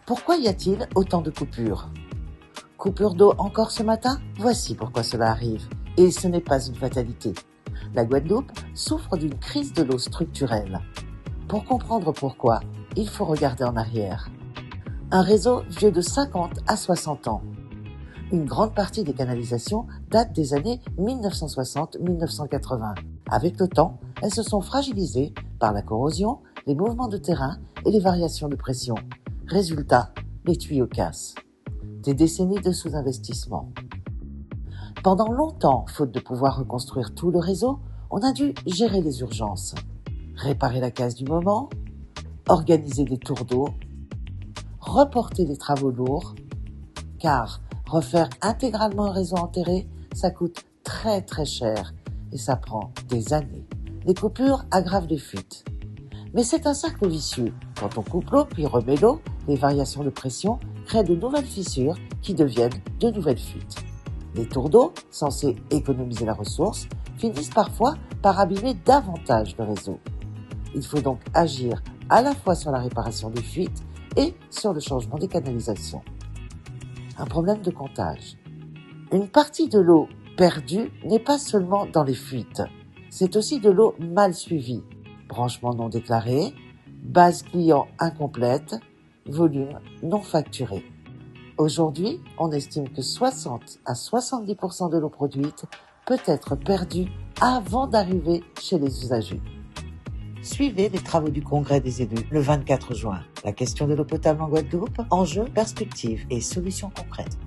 Pourquoi y a-t-il autant de coupures? Coupure d'eau encore ce matin? Voici pourquoi cela arrive. Et ce n'est pas une fatalité. La Guadeloupe souffre d'une crise de l'eau structurelle. Pour comprendre pourquoi, il faut regarder en arrière. Un réseau vieux de 50 à 60 ans. Une grande partie des canalisations date des années 1960-1980. Avec le temps, elles se sont fragilisées par la corrosion, les mouvements de terrain et les variations de pression. Résultat, les tuyaux cassent. Des décennies de sous-investissement. Pendant longtemps, faute de pouvoir reconstruire tout le réseau, on a dû gérer les urgences, réparer la casse du moment, organiser des tours d'eau, reporter les travaux lourds, car refaire intégralement un réseau enterré, ça coûte très très cher et ça prend des années. Les coupures aggravent les fuites. Mais c'est un cercle vicieux. Quand on coupe l'eau puis remet l'eau, les variations de pression créent de nouvelles fissures qui deviennent de nouvelles fuites. Les tours d'eau, censés économiser la ressource, finissent parfois par abîmer davantage le réseau. Il faut donc agir à la fois sur la réparation des fuites et sur le changement des canalisations. Un problème de comptage. Une partie de l'eau perdue n'est pas seulement dans les fuites, c'est aussi de l'eau mal suivie, branchement non déclaré, base client incomplète, volume non facturé. Aujourd'hui, on estime que 60 à 70% de l'eau produite peut être perdue avant d'arriver chez les usagers. Suivez les travaux du Congrès des élus le 24 juin. La question de l'eau potable en Guadeloupe, enjeux, perspectives et solutions concrètes.